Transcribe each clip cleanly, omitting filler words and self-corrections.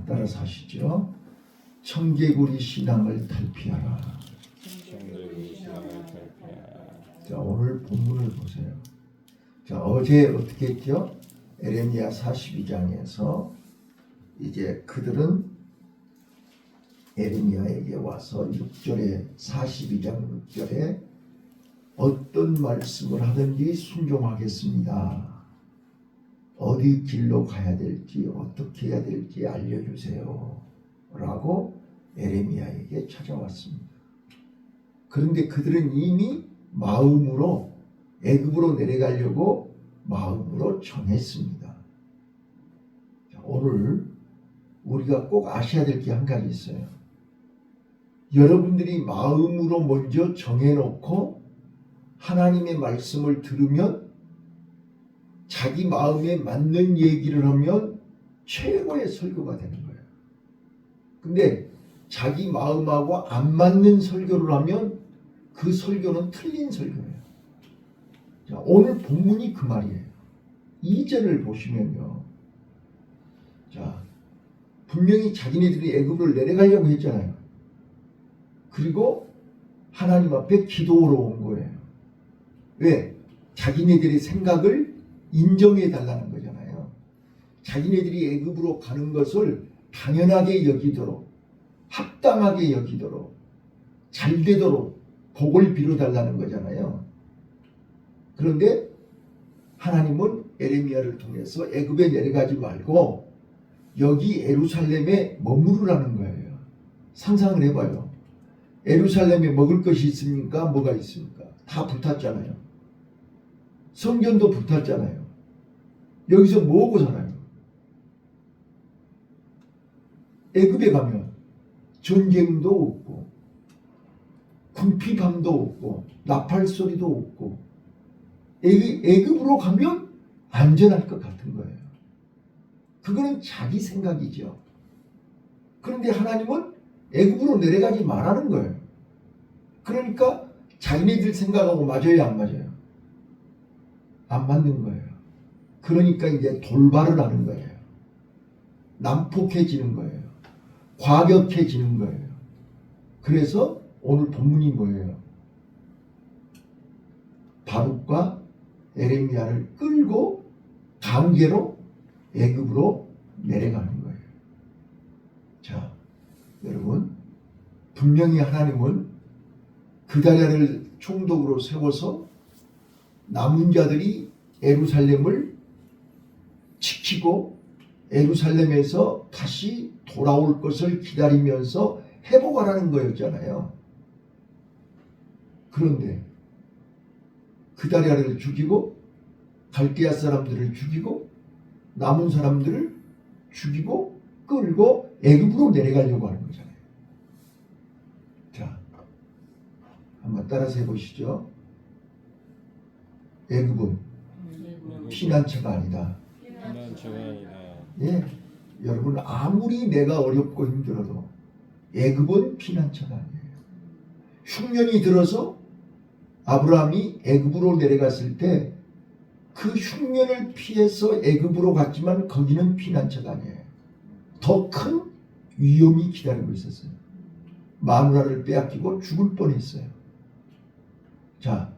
따라서 하시죠. 청개구리 신앙을 탈피하라. 청개구리 신앙을 탈피하라. 자, 오늘 본문을 보세요. 자, 어제 어떻게 했죠? 에레미야 42장에서 이제 그들은 에레미야에게 와서 6절에 42장 6절에 어떤 말씀을 하든지 순종하겠습니다. 어디 길로 가야 될지 어떻게 해야 될지 알려주세요. 라고 에레미야에게 찾아왔습니다. 그런데 그들은 이미 마음으로 애굽으로 내려가려고 마음으로 정했습니다. 자, 오늘 우리가 꼭 아셔야 될 게 한 가지 있어요. 여러분들이 마음으로 먼저 정해놓고 하나님의 말씀을 들으면 자기 마음에 맞는 얘기를 하면 최고의 설교가 되는 거예요. 근데 자기 마음하고 안 맞는 설교를 하면 그 설교는 틀린 설교예요. 자, 오늘 본문이 그 말이에요. 2절을 보시면요. 자, 분명히 자기네들이 애굽을 내려가려고 했잖아요. 그리고 하나님 앞에 기도하러 온 거예요. 왜? 자기네들의 생각을 인정해 달라는 거잖아요. 자기네들이 애굽으로 가는 것을 당연하게 여기도록, 합당하게 여기도록, 잘 되도록 복을 빌어 달라는 거잖아요. 그런데 하나님은 에레미야를 통해서 애굽에 내려가지 말고 여기 예루살렘에 머무르라는 거예요. 상상을 해봐요. 예루살렘에 먹을 것이 있습니까? 뭐가 있습니까? 다 불탔잖아요. 성전도 불탔잖아요. 여기서 뭐하고 살아요? 애굽에 가면 전쟁도 없고 궁핍함도 없고 나팔 소리도 없고 애굽으로 가면 안전할 것 같은 거예요. 그거는 자기 생각이죠. 그런데 하나님은 애굽으로 내려가지 말라는 거예요. 그러니까 자기네들 생각하고 맞아요, 안 맞아요? 안 맞는 거예요. 그러니까 이제 돌발을 하는 거예요. 난폭해지는 거예요. 과격해지는 거예요. 그래서 오늘 본문이 뭐예요? 바룩과 에레미야를 끌고 강제로 애굽으로 내려가는 거예요. 자, 여러분, 분명히 하나님은 그다랴를 총독으로 세워서 남은 자들이 예루살렘을 지키고 예루살렘에서 다시 돌아올 것을 기다리면서 회복하라는 거였잖아요. 그런데 그다랴를 죽이고 갈대아 사람들을 죽이고 남은 사람들을 죽이고 끌고 애굽으로 내려가려고 하는 거잖아요. 자, 한번 따라서 해보시죠. 애굽은 피난처가 아니다. 피난처가 아니다. 예, 여러분 아무리 내가 어렵고 힘들어도 애굽은 피난처가 아니에요. 흉년이 들어서 아브라함이 애굽으로 내려갔을 때 그 흉년을 피해서 애굽으로 갔지만 거기는 피난처가 아니에요. 더 큰 위험이 기다리고 있었어요. 마누라를 빼앗기고 죽을 뻔했어요. 자,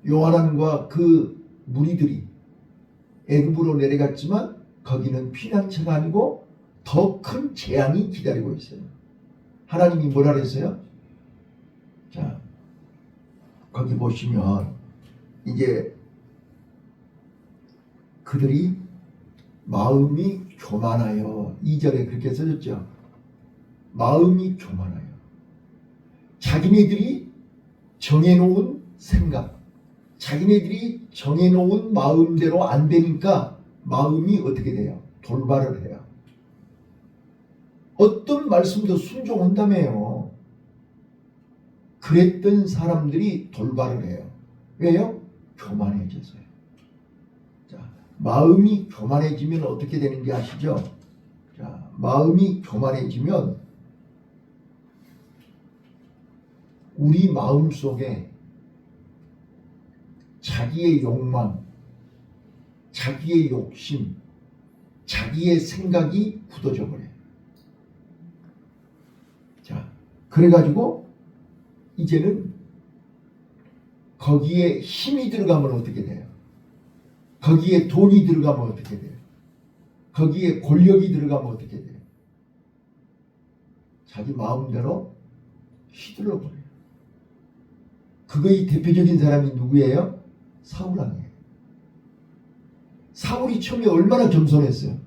요한과 그 무리들이 애굽으로 내려갔지만 거기는 피난처가 아니고 더 큰 재앙이 기다리고 있어요. 하나님이 뭐라 그랬어요? 자, 거기 보시면 이제 그들이 마음이 교만하여 2절에 그렇게 써졌죠. 마음이 교만하여. 자기네들이 정해놓은 생각, 자기네들이 정해놓은 마음대로 안 되니까 마음이 어떻게 돼요? 돌발을 해요. 어떤 말씀도 순종한다며요. 그랬던 사람들이 돌발을 해요. 왜요? 교만해져서요. 자, 마음이 교만해지면 어떻게 되는지 아시죠? 자, 마음이 교만해지면 우리 마음 속에 자기의 욕망, 자기의 욕심, 자기의 생각이 굳어져 버려요. 그래가지고 이제는 거기에 힘이 들어가면 어떻게 돼요? 거기에 돈이 들어가면 어떻게 돼요? 거기에 권력이 들어가면 어떻게 돼요? 자기 마음대로 휘둘러 버려요. 그거의 대표적인 사람이 누구예요? 사울왕이에요. 사울이 처음에 얼마나 겸손했어요.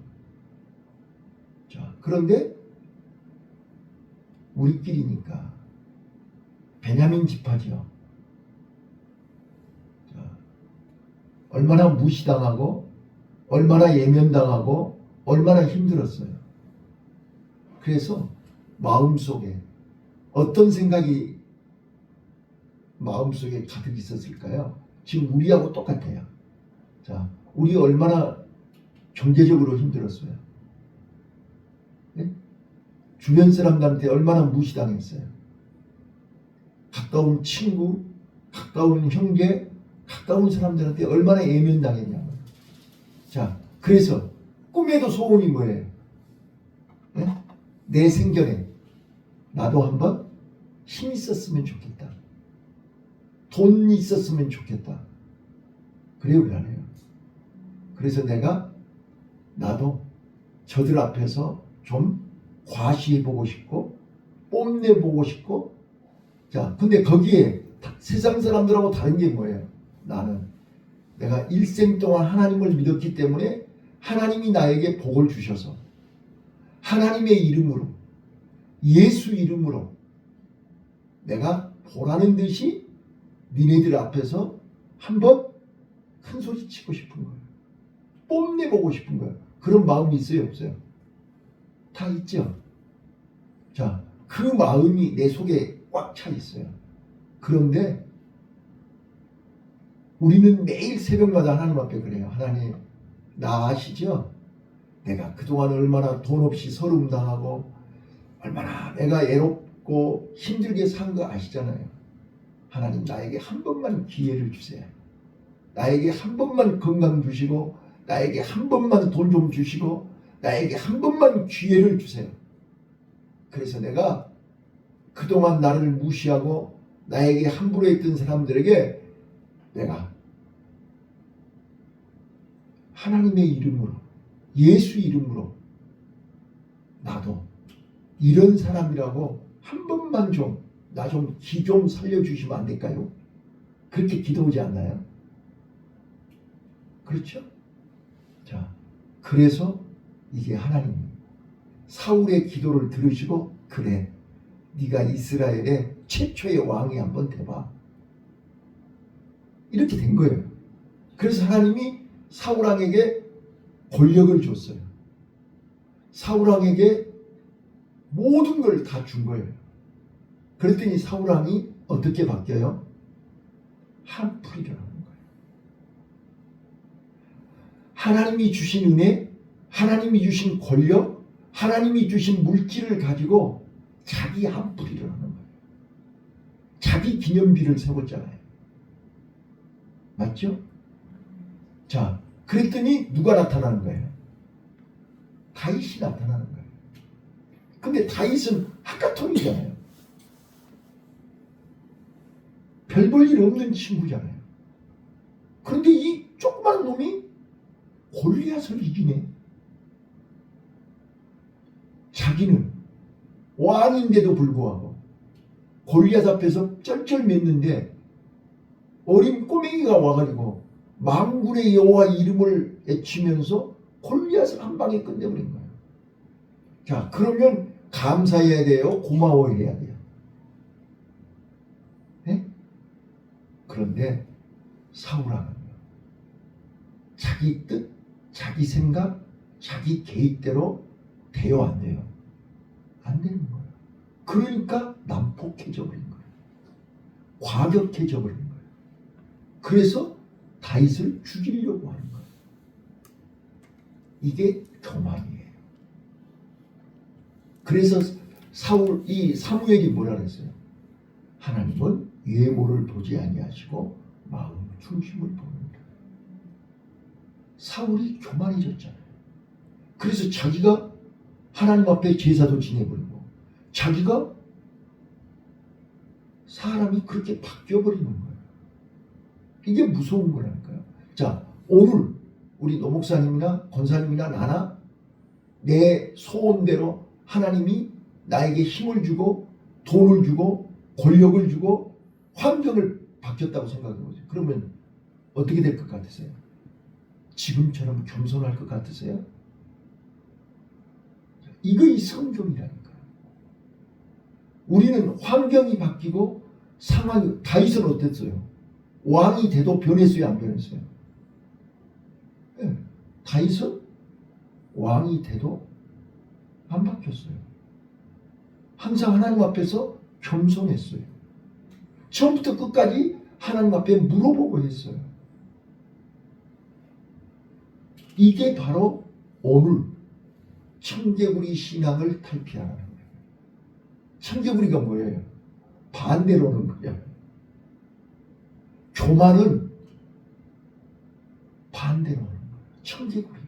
자, 그런데 우리끼리니까 베냐민 지파죠. 자, 얼마나 무시당하고 얼마나 예면당하고 얼마나 힘들었어요. 그래서 마음속에 어떤 생각이 마음속에 가득 있었을까요? 지금 우리하고 똑같아요. 자, 우리 얼마나 경제적으로 힘들었어요. 네? 주변 사람들한테 얼마나 무시당했어요. 가까운 친구, 가까운 형제, 가까운 사람들한테 얼마나 예면당했냐고요. 자, 그래서 꿈에도 소원이 뭐예요? 네? 내 생전에 나도 한번 힘 있었으면 좋겠다. 돈 있었으면 좋겠다. 그래요, 그러네요. 그래서 내가 나도 저들 앞에서 좀 과시해보고 싶고 뽐내보고 싶고. 자, 근데 거기에 세상 사람들하고 다른 게 뭐예요? 나는 내가 일생 동안 하나님을 믿었기 때문에 하나님이 나에게 복을 주셔서 하나님의 이름으로 예수 이름으로 내가 보라는 듯이 니네들 앞에서 한번 큰 소리 치고 싶은 거예요. 뽐내보고 싶은 거예요. 그런 마음이 있어요, 없어요? 다 있죠. 자, 그 마음이 내 속에 꽉 차 있어요. 그런데 우리는 매일 새벽마다 하나님 앞에 그래요. 하나님, 나 아시죠? 내가 그동안 얼마나 돈 없이 서름당하고 얼마나 내가 애롭고 힘들게 산 거 아시잖아요. 하나님, 나에게 한 번만 기회를 주세요. 나에게 한 번만 건강 주시고 나에게 한 번만 돈 좀 주시고 나에게 한 번만 기회를 주세요. 그래서 내가 그동안 나를 무시하고 나에게 함부로 했던 사람들에게 내가 하나님의 이름으로 예수 이름으로 나도 이런 사람이라고 한 번만 좀 나 좀 기 좀 살려주시면 안 될까요? 그렇게 기도하지 않나요? 그렇죠? 자, 그래서 이게 하나님이 사울의 기도를 들으시고 그래, 네가 이스라엘의 최초의 왕이 한번 돼봐. 이렇게 된 거예요. 그래서 하나님이 사울왕에게 권력을 줬어요. 사울왕에게 모든 걸 다 준 거예요. 그랬더니 사울왕이 어떻게 바뀌어요? 한풀이를 하는 거예요. 하나님이 주신 은혜, 하나님이 주신 권력, 하나님이 주신 물질을 가지고 자기 한풀이를 하는 거예요. 자기 기념비를 세웠잖아요. 맞죠? 자, 그랬더니 누가 나타나는 거예요? 다윗이 나타나는 거예요. 근데 다윗은 하카톤이잖아요. 별 볼 일 없는 친구잖아요. 그런데 이 조그만 놈이 골리앗을 이기네. 자기는 왕인데도 불구하고 골리앗 앞에서 쩔쩔맸는데 어린 꼬맹이가 와가지고 만군의 여호와 이름을 외치면서 골리앗을 한 방에 끝내버린 거예요. 자, 그러면 감사해야 돼요? 고마워해야 돼요? 네? 그런데 사울왕은요, 자기 뜻, 자기 생각, 자기 계획대로 돼요, 안 돼요? 안 되는 거예요. 그러니까 난폭해져 버린 거예요. 과격해져 버린 거예요. 그래서 다윗을 죽이려고 하는 거예요. 이게 교만이에요. 그래서 이 사무엘이 뭐라 그랬어요? 하나님은 외모를 보지 아니하시고 마음 중심을 보는다. 사울이 교만해졌잖아요. 그래서 자기가 하나님 앞에 제사도 지내버리고 자기가 사람이 그렇게 바뀌어버리는 거예요. 이게 무서운 거라니까요. 자, 오늘 우리 노목사님이나 권사님이나 나나 내 소원대로 하나님이 나에게 힘을 주고 돈을 주고 권력을 주고 환경을 바뀌었다고 생각해보세요. 그러면 어떻게 될 것 같으세요? 지금처럼 겸손할 것 같으세요? 이거 성경이라니까요. 우리는 환경이 바뀌고 상황이, 다윗은 어땠어요? 왕이 돼도 변했어요, 안 변했어요? 네, 다윗은 왕이 돼도 안 바뀌었어요. 항상 하나님 앞에서 겸손했어요. 처음부터 끝까지 하나님 앞에 물어보고 했어요. 이게 바로 오늘 청개구리 신앙을 탈피하는 거예요. 청개구리가 뭐예요? 반대로 오는 거예요. 교만은 반대로 오는 거예요. 청개구리.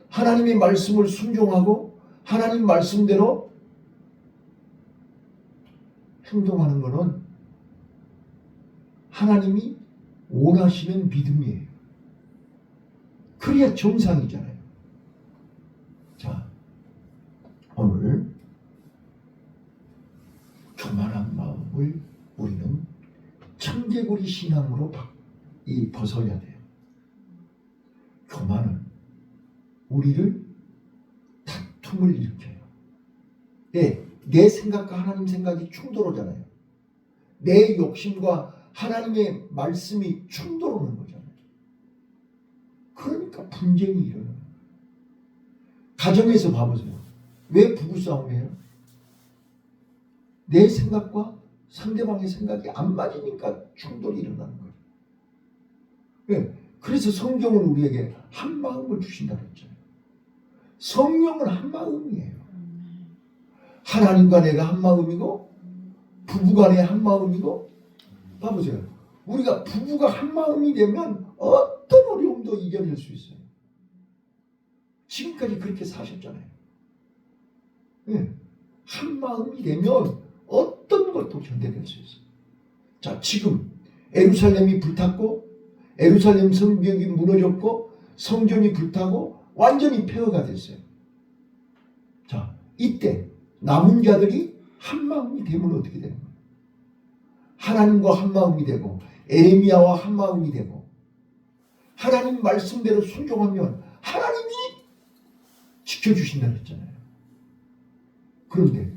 하나님의 말씀을 순종하고 하나님 말씀대로 행동하는 것은 하나님이 원하시는 믿음이에요. 그래야 정상이잖아요. 자, 오늘 교만한 마음을 우리는 청개구리 신앙으로 벗어야 돼요. 교만은 우리를 다툼을 일으켜요. 내 생각과 하나님 생각이 충돌하잖아요. 내 욕심과 하나님의 말씀이 충돌하는 거잖아요. 그러니까 분쟁이 일어나는 거예요. 가정에서 봐보세요. 왜 부부싸움이에요? 내 생각과 상대방의 생각이 안 맞으니까 충돌이 일어나는 거예요. 왜? 그래서 성경은 우리에게 한 마음을 주신다 그랬잖아요. 성령은 한 마음이에요. 하나님과 내가 한 마음이고 부부간에 한 마음이고. 봐보세요. 우리가 부부가 한 마음이 되면 어떤 어려움도 이겨낼 수 있어요. 지금까지 그렇게 사셨잖아요. 네. 한 마음이 되면 어떤 것도 견뎌낼 수 있어요. 자, 지금 예루살렘이 불탔고 예루살렘 성벽이 무너졌고 성전이 불타고 완전히 폐허가 됐어요. 자, 이때 남은 자들이 한 마음이 되면 어떻게 되는 거예요? 하나님과 한 마음이 되고 에레미야와 한 마음이 되고 하나님 말씀대로 순종하면 하나님이 지켜주신다 그랬잖아요. 그런데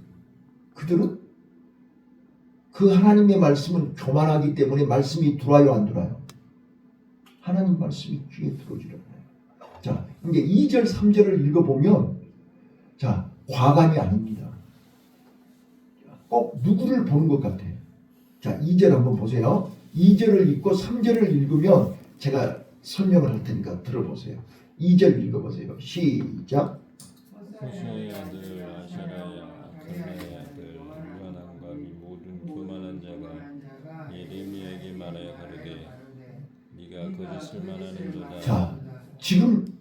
그들은 그 하나님의 말씀은 교만하기 때문에 말씀이 들어와요, 안 들어와요? 하나님 말씀이 귀에 들어오지를 않아요. 자, 이제 2절 3절을 읽어보면 자, 과감이 아닙니다. 꼭 누구를 보는 것 같아요. 자, 2절 한번 보세요. 2절을 읽고 3절을 읽으면 제가 설명을 할 테니까 들어보세요. 2절 읽어보세요. 시작. 호시아의 아들 아샤라야, 갈라의 아들 요하난과 이 모든 교만한 자가 예레미야에게 말하여 가로되 네가 거짓을 말하는도다. 자, 지금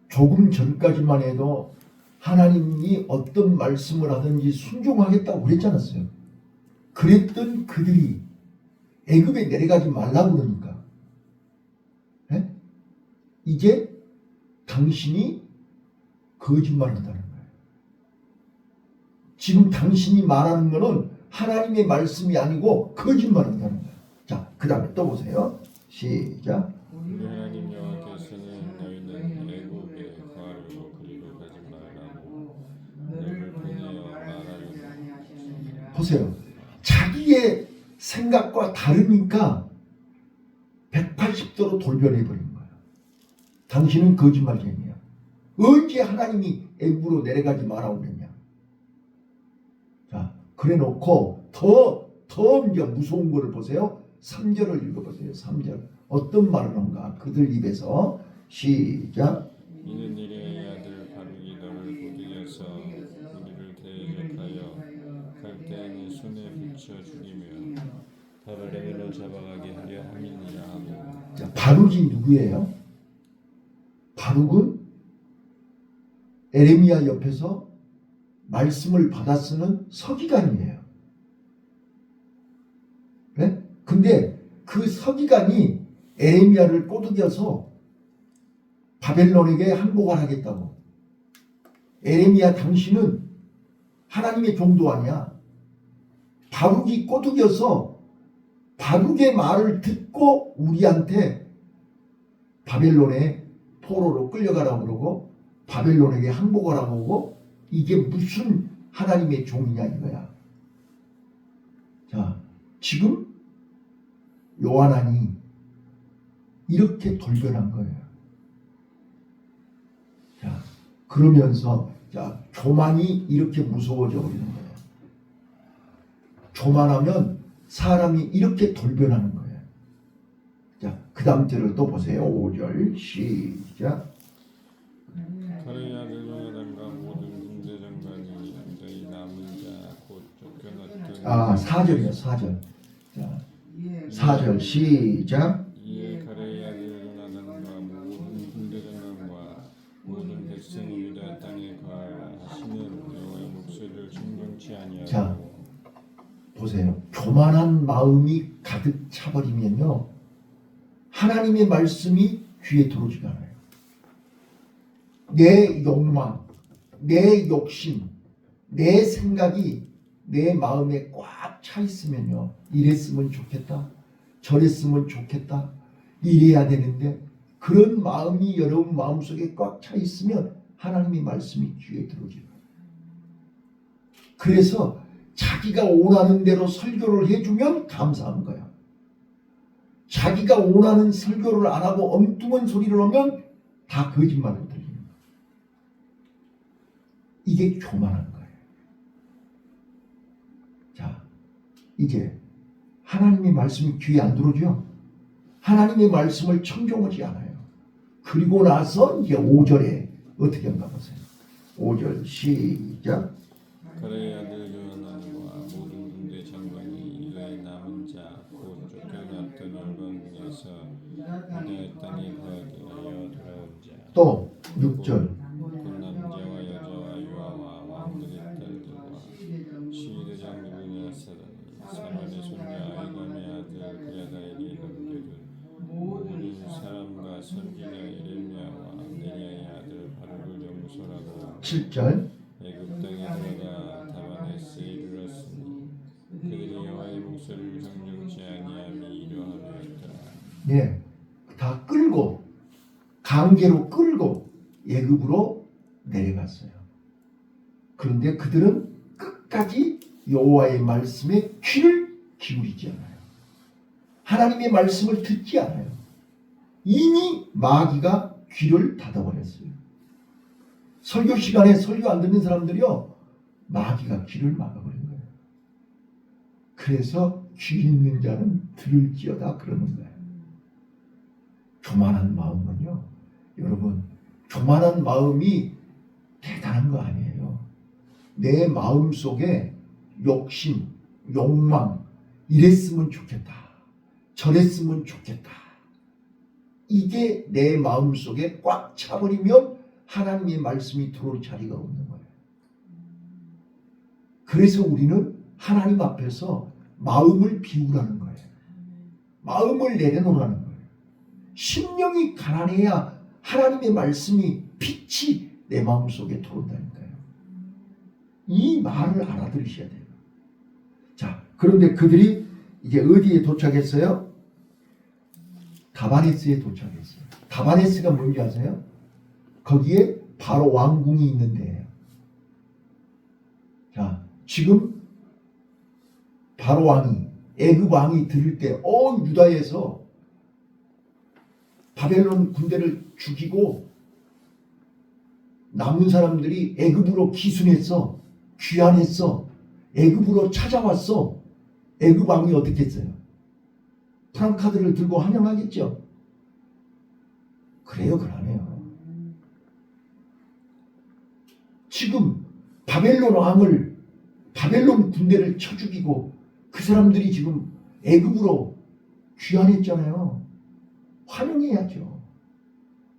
조금 전까지만 해도 하나님이 어떤 말씀을 하든지 순종하겠다고 그랬지 않았어요? 그랬던 그들이 애굽에 내려가지 말라고 그러니까 이제 당신이 거짓말한다는 거예요. 지금 당신이 말하는 것은 하나님의 말씀이 아니고 거짓말한다는 거예요. 자, 그 다음에 또 보세요. 시작. 우리 하나님 여호와께서는 너희는 애굽의 과로 그리로 가지 말라고 너를 보내어 말하려고. 보세요. 자기의 생각과 다르니까 180도로 돌변해버린 거예요. 당신은 거짓말쟁이야. 언제 하나님이 애굽으로 내려가지 말라고 그랬냐. 자, 그래 놓고 더 이제 무서운 거를 보세요. 3절을 읽어보세요. 3절. 어떤 말을 한가? 그들 입에서 시작. 이는 니레의 아들 바룩이 너를 부득이어서 우리를 대적하여 갈대아인의 손에 붙여 죽이며 바벨론으로 잡아가게 하려 함이니라 하고. 자, 바룩이 누구예요? 바룩은 에레미야 옆에서 말씀을 받아 쓰는 서기관이에요. 그 서기관이 에레미야를 꼬드겨서 바벨론에게 항복을 하겠다고. 에레미야 당신은 하나님의 종도 아니야. 바룩이 꼬드겨서 바룩의 말을 듣고 우리한테 바벨론에 포로로 끌려가라고 그러고 바벨론에게 항복을 하고 오고 이게 무슨 하나님의 종이냐 이거야. 자, 지금 요한안이 이렇게 돌변한 거예요. 자, 그러면서 자, 교만이 이렇게 무서워져 버리는 거예요. 교만하면 사람이 이렇게 돌변하는 거예요. 자, 그 다음 절을 또 보세요. 5절 시작. 그의 아들 요나단과 모든 군대 장관이 너희 남은 자 곧 쫓겨났던 4절이요 4절. 자, 4절 시작. 이에 그의 아들 요나단과 모든 군대 장관과 모든 백성이 유다 땅에 거하시는 여호와의 목소리를 순종치 아니하고 자, 보세요. 교만한 마음이 가득 차버리면요 하나님의 말씀이 귀에 들어오지가 않아요. 내 욕망, 내 욕심, 내 생각이 내 마음에 꽉 차 있으면요 이랬으면 좋겠다, 저랬으면 좋겠다, 이래야 되는데 그런 마음이 여러분 마음속에 꽉 차 있으면 하나님의 말씀이 귀에 들어오지가 않아요. 그래서 자기가 원하는 대로 설교를 해주면 감사한 거야. 자기가 원하는 설교를 안 하고 엉뚱한 소리를 하면 다 거짓말로 들리는 거야. 이게 교만한 거예요. 자, 이제 하나님의 말씀이 귀에 안 들어오죠? 하나님의 말씀을 청종하지 않아요. 그리고 나서 이제 5절에 어떻게 한가 보세요. 5절 시작. 그의 아들 요나단과 모든 군대 장관이 이의 남은 자 곧 쫓겨났던 열방에서 유다 땅에 거하게 하여 돌아온 자 또 6절. 곧 남자와 여자와 유아와 왕들의 딸들과 시위대 장군이 야사라니 사만의 손자 아이감의 아들 그야다에게 넘겨둔 모든 사람과 선지자 예레미야와 네리야의 아들 바룩을 영소라고 7절. 애굽 땅에 들어가 다바네스에 이르렀으니 그들이 여호와의 목소리를 성정치 아니함이 이러하였더라. 네, 다 끌고 강제로 끌고 애굽으로 내려갔어요. 그런데 그들은 끝까지 여호와의 말씀에 귀를 기울이지 않아요. 하나님의 말씀을 듣지 않아요. 이미 마귀가 귀를 닫아버렸어요. 설교 시간에 설교 안 듣는 사람들이요 마귀가 귀를 막아버린 거예요. 그래서 귀 있는 자는 들을지어다 그러는 거예요. 교만한 마음은요 여러분 교만한 마음이 대단한 거 아니에요. 내 마음 속에 욕심, 욕망 이랬으면 좋겠다, 저랬으면 좋겠다, 이게 내 마음 속에 꽉 차버리면 하나님의 말씀이 들어올 자리가 없는 거예요. 그래서 우리는 하나님 앞에서 마음을 비우라는 거예요. 마음을 내려놓으라는 거예요. 심령이 가난해야 하나님의 말씀이 빛이 내 마음 속에 들어온다니까요. 이 말을 알아들으셔야 돼요. 자, 그런데 그들이 이제 어디에 도착했어요? 다바네스에 도착했어요. 다바네스가 뭔지 아세요? 거기에 바로 왕궁이 있는데, 자, 지금 바로 왕이 애굽 왕이 들을 때 유다에서 바벨론 군대를 죽이고 남은 사람들이 애굽으로 기순했어, 귀환했어, 애굽으로 찾아왔어. 애굽 왕이 어떻게 했어요? 프랑카드를 들고 환영하겠죠. 그래요, 그러네요. 지금 바벨론 왕을, 바벨론 군대를 쳐 죽이고 그 사람들이 지금 애굽으로 귀환했잖아요. 환영해야죠.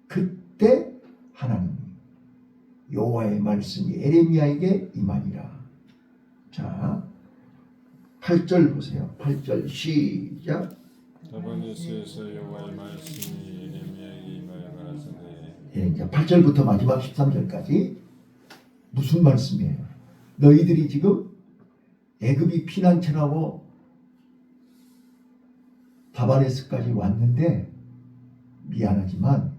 그때 하나님이 여호와의 말씀이 에레미야에게 임하니라. 자, 8절 보세요. 8절 시작. 다바니스에서 여호와의 말씀이 예레미야에게 임하여 가라사대 예, 이제 8절부터 마지막 13절까지 무슨 말씀이에요? 너희들이 지금 애굽이 피난처라고 다바네스까지 왔는데 미안하지만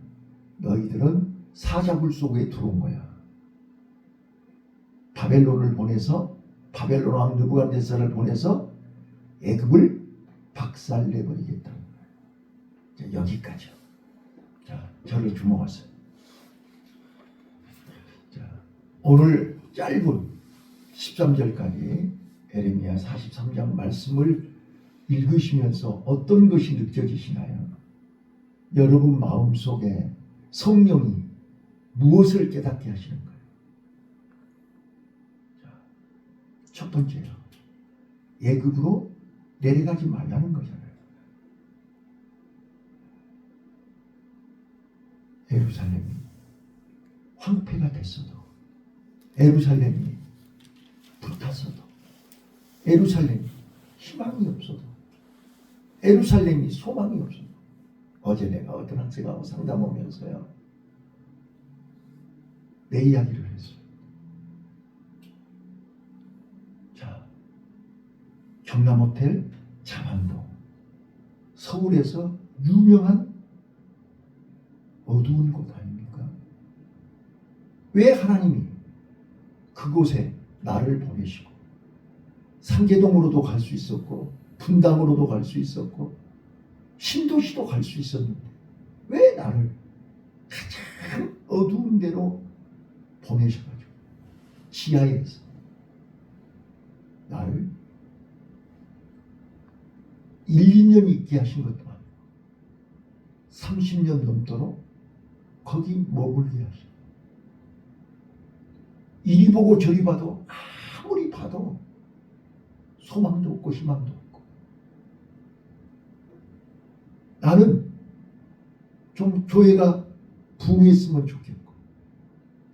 너희들은 사자굴 속에 들어온 거야. 바벨론을 보내서 바벨론 왕 느부갓네살을 보내서 애굽을 박살내버리겠다는 거야. 자, 여기까지요. 자, 저를 주목하세요. 자, 오늘 짧은 13절까지 에레미야 43장 말씀을 읽으시면서 어떤 것이 느껴지시나요? 여러분 마음속에 성령이 무엇을 깨닫게 하시는 거예요? 자, 첫 번째요. 애굽으로 내려가지 말라는 거잖아요. 예루살렘이 황폐가 됐어도, 예루살렘이 불탔어도, 예루살렘이 희망이 없어도, 예루살렘이 소망이 없어도, 어제 내가 어떤 학생하고 상담하면서요, 내 이야기를 했어요. 자, 경남호텔 자만동, 서울에서 유명한 어두운 곳 아닙니까? 왜 하나님이 그곳에 나를 보내시고 상계동으로도 갈 수 있었고 분당으로도 갈 수 있었고 신도시도 갈 수 있었는데 왜 나를 가장 어두운 데로 보내셔가지고 지하에서 나를 1, 2년 있게 하신 것도 아니고 30년 넘도록 거기 머물게 하시고 이리 보고 저리 봐도 아무리 봐도 소망도 없고 희망도 없고 나는 좀 교회가 부흥했으면 좋겠고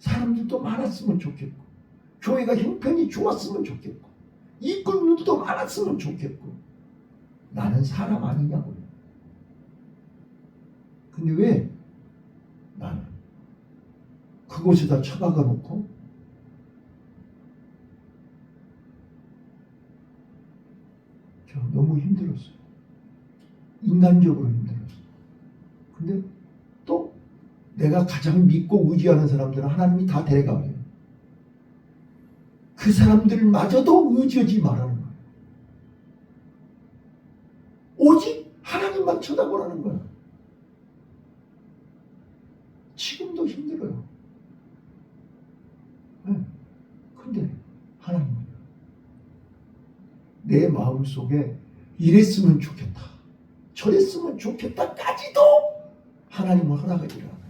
사람들도 많았으면 좋겠고 교회가 형편이 좋았으면 좋겠고 이끌림도 많았으면 좋겠고 나는 사람 아니냐고요. 근데 왜 나는 그곳에다 처박아 놓고 저 너무 힘들었어요. 인간적으로 힘들었어요. 근데 또 내가 가장 믿고 의지하는 사람들은 하나님이 다 데려가 버려요. 그 사람들마저도 의지하지 말라는 거예요. 오직 하나님만 쳐다보라는 거예요. 지금도 힘들어요. 네. 근데 하나님은요. 내 마음속에 이랬으면 좋겠다. 저랬으면 좋겠다까지도 하나님은 허락하지 않아요.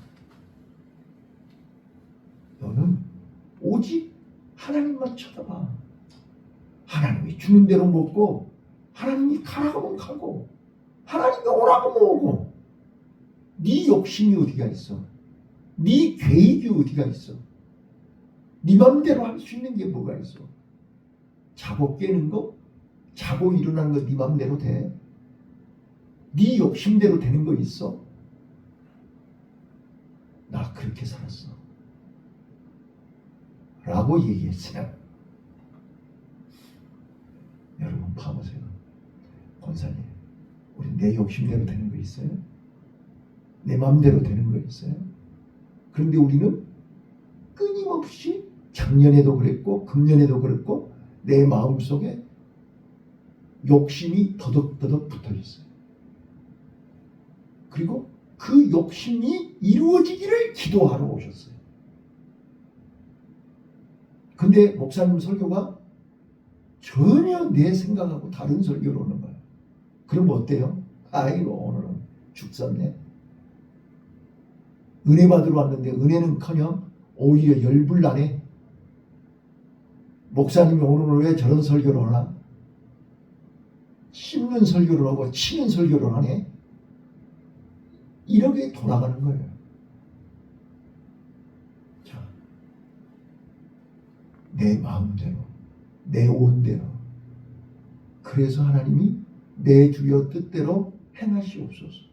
너는 오직 하나님만 쳐다봐. 하나님이 주는 대로 먹고 하나님이 가라고 하면 가고 하나님이 오라고 하면 오고 네 욕심이 어디가 있어? 네 계획이 어디가 있어? 네 맘대로 할 수 있는 게 뭐가 있어? 자고 깨는 거? 자고 일어나는 거 네 맘대로 돼? 네 욕심대로 되는 거 있어? 나 그렇게 살았어 라고 얘기했어요. 여러분 봐보세요. 권사님, 우리 내 욕심대로 되는 거 있어요? 내 맘대로 되는 거 있어요? 그런데 우리는 끊임없이 작년에도 그랬고 금년에도 그랬고 내 마음속에 욕심이 더덕더덕 붙어 있어요. 그리고 그 욕심이 이루어지기를 기도하러 오셨어요. 근데 목사님 설교가 전혀 내 생각하고 다른 설교로 오는 거예요. 그럼 어때요? 아이고 오늘은 죽었네. 은혜 받으러 왔는데 은혜는커녕 오히려 열불나네. 목사님이 오늘 왜 저런 설교를 하나? 씹는 설교를 하고 치는 설교를 하네. 이렇게 돌아가는 거예요. 자, 내 마음대로, 내 온대로. 그래서 하나님이 내 주여 뜻대로 행하시옵소서.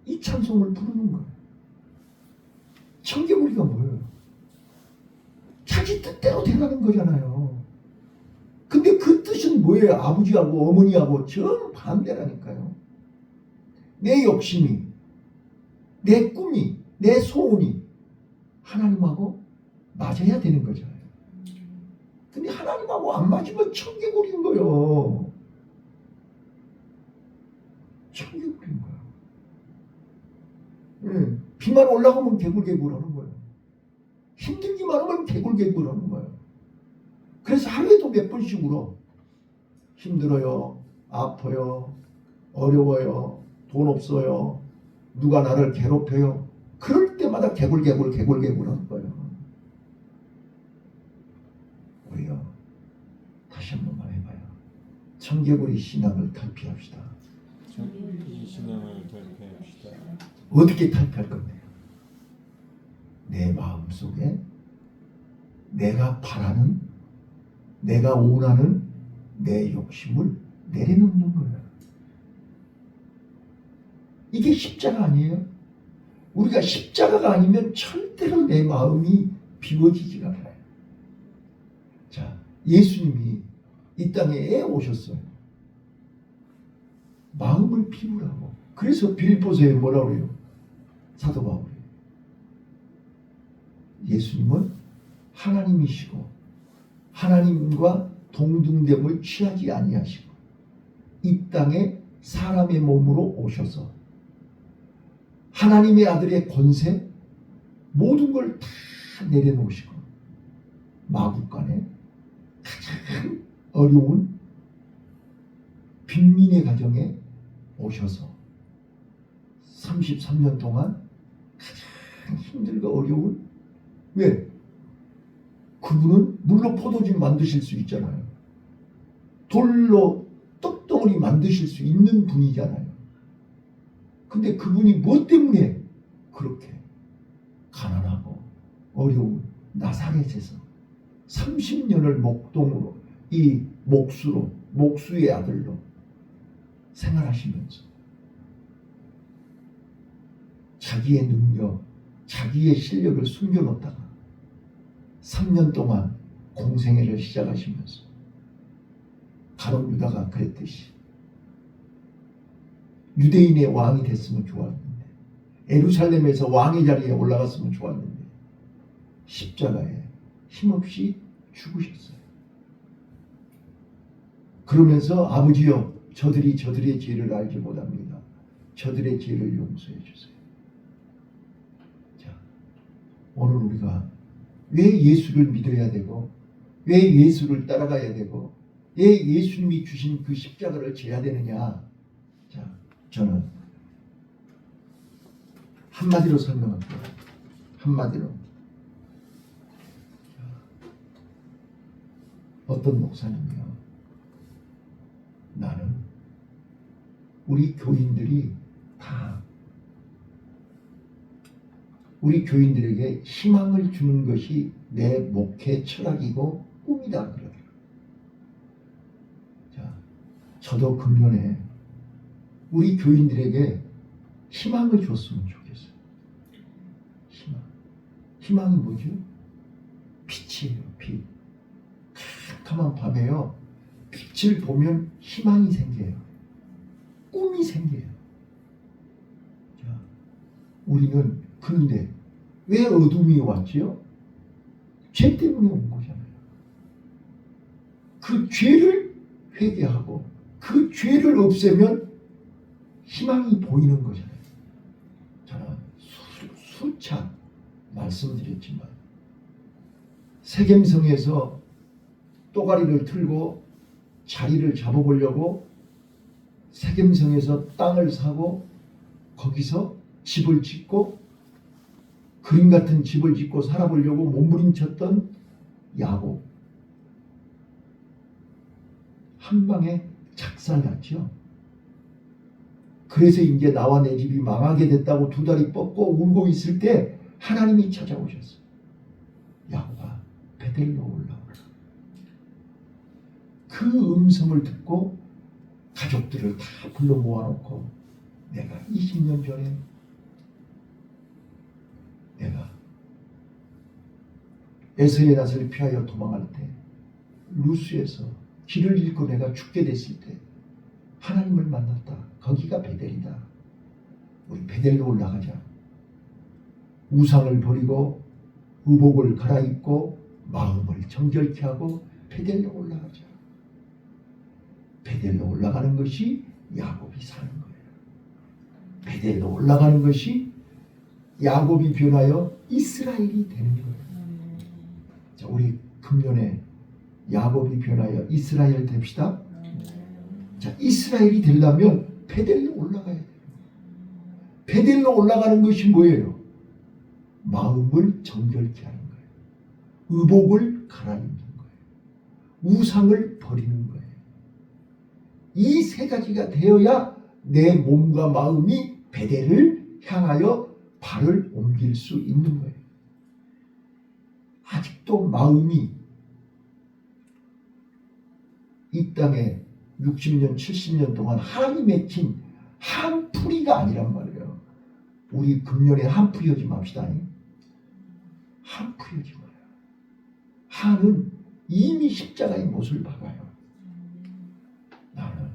이 찬송을 부르는 거예요. 청개구리가 뭐예요? 자기 뜻대로 돼가는 거잖아요. 근데 그 뜻은 뭐예요? 아버지하고 어머니하고 정반대라니까요. 내 욕심이, 내 꿈이, 내 소원이 하나님하고 맞아야 되는 거잖아요. 근데 하나님하고 안 맞으면 청개구리인 거예요. 청개구리인 거예요. 비만 올라가면 개굴개굴 하는 거예요. 힘들기만 하면 개굴개굴 하는 거예요. 그래서 하루에도 몇 번씩 울어. 힘들어요. 아파요. 어려워요. 돈 없어요. 누가 나를 괴롭혀요. 그럴 때마다 개굴개굴 하는 거예요. 우리요. 다시 한 번만 해봐요. 청개구리 신앙을 탈피합시다. 이 신앙을 탈피합시다. 어떻게 탈피할 건데요? 내 마음속에 내가 바라는, 내가 원하는 내 욕심을 내려놓는 거예요. 이게 십자가 아니에요? 우리가 십자가가 아니면 절대로 내 마음이 비워지지가 않아요. 자, 예수님이 이 땅에 오셨어요. 마음을 비우라고. 그래서 빌립보서에 뭐라고 그래요? 사도 바울이. 예수님은 하나님이시고 하나님과 동등됨을 취하지 아니하시고 이 땅에 사람의 몸으로 오셔서 하나님의 아들의 권세 모든 걸 다 내려놓으시고 마국간에 가장 어려운 빈민의 가정에 오셔서 33년 동안 가장 힘들고 어려운, 왜? 그분은 물로 포도주 만드실 수 있잖아요. 돌로 떡덩어리 만드실 수 있는 분이잖아요. 근데 그분이 무엇 때문에 그렇게 가난하고 어려운 나사렛에서 30년을 목동으로, 이 목수의 아들로 생활하시면서 자기의 능력, 자기의 실력을 숨겨놓다가 3년 동안 공생애를 시작하시면서 가룟 유다가 그랬듯이 유대인의 왕이 됐으면 좋았는데, 예루살렘에서 왕의 자리에 올라갔으면 좋았는데 십자가에 힘없이 죽으셨어요. 그러면서 아버지여, 저들이 저들의 죄를 알지 못합니다. 저들의 죄를 용서해 주세요. 자, 오늘 우리가 왜 예수를 믿어야 되고, 왜 예수를 따라가야 되고, 왜 예수님이 주신 그 십자가를 져야 되느냐? 자, 저는 한마디로 설명할게요. 한마디로. 어떤 목사님이요, 나는 우리 교인들이 다 우리 교인들에게 희망을 주는 것이 내 목회 철학이고 꿈이다 그러더라고요. 자, 저도 금년에 우리 교인들에게 희망을 줬으면 좋겠어요. 희망이 뭐죠? 빛이에요. 빛. 캄캄한 밤에요, 빛을 보면 희망이 생겨요. 꿈이 생겨요. 자, 우리는 그런데 왜 어둠이 왔지요? 죄 때문에 온 거잖아요. 그 죄를 회개하고 그 죄를 없애면 희망이 보이는 거잖아요. 저는 수차 말씀드렸지만 세겜성에서 또가리를 틀고 자리를 잡아보려고 세겜성에서 땅을 사고 거기서 집을 짓고 그림 같은 집을 짓고 살아보려고 몸부림쳤던 야곱, 한 방에 작살났죠. 그래서 이제 나와 내 집이 망하게 됐다고 두 다리 뻗고 울고 있을 때 하나님이 찾아오셨어요. 야곱아, 베델로 올라오라. 그 음성을 듣고 가족들을 다 불러 모아놓고 내가 20년 전에 내가 에서의 낯을 피하여 도망할 때 루스에서 길을 잃고 내가 죽게 됐을 때 하나님을 만났다. 거기가 베델이다. 우리 베델로 올라가자. 우상을 버리고 의복을 갈아입고 마음을 정결케 하고 베델로 올라가자. 베델로 올라가는 것이 야곱이 사는 거예요. 베델로 올라가는 것이 야곱이 변하여 이스라엘이 되는 거예요. 자, 우리 금년에 야곱이 변하여 이스라엘 됩시다. 자, 이스라엘이 되려면 베델로 올라가야 돼요. 베델로 올라가는 것이 뭐예요? 마음을 정결케 하는 거예요. 의복을 갈아입는 거예요. 우상을 버리는 거예요. 이 세 가지가 되어야 내 몸과 마음이 베델을 향하여 발을 옮길 수 있는 거예요. 아직도 마음이 이 땅에 60년, 70년 동안 하나님 맺힌 한풀이가 아니란 말이에요. 우리 금년에 한풀이하지 맙시다. 한풀이하지 마요. 한은 이미 십자가의 못을 박아요. 나는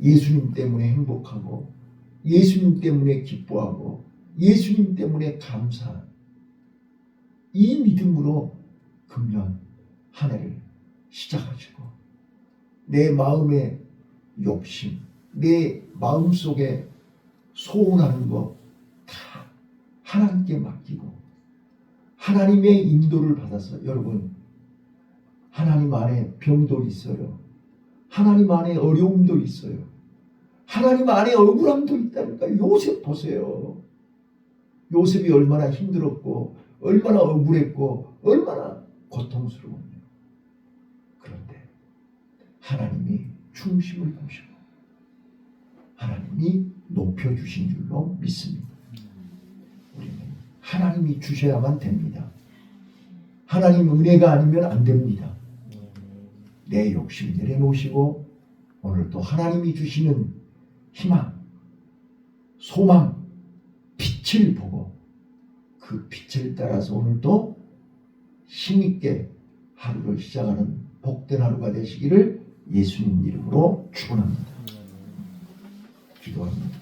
예수님 때문에 행복하고 예수님 때문에 기뻐하고 예수님 때문에 감사한 이 믿음으로 금년 한 해를 시작하시고 내 마음의 욕심, 내 마음속에 소원하는 거 다 하나님께 맡기고 하나님의 인도를 받아서 여러분 하나님 안에 병도 있어요. 하나님 안에 어려움도 있어요. 하나님 안에 억울함도 있다니까. 요셉 보세요. 요셉이 얼마나 힘들었고 얼마나 억울했고 얼마나 고통스러웠냐. 그런데 하나님이 중심을 보시고 하나님이 높여주신 줄로 믿습니다. 우리는 하나님이 주셔야만 됩니다. 하나님 은혜가 아니면 안 됩니다. 내 욕심 내려놓으시고 오늘도 하나님이 주시는 희망, 소망, 빛을 보고 그 빛을 따라서 오늘도 힘있게 하루를 시작하는 복된 하루가 되시기를 예수님 이름으로 축원합니다. 기도합니다.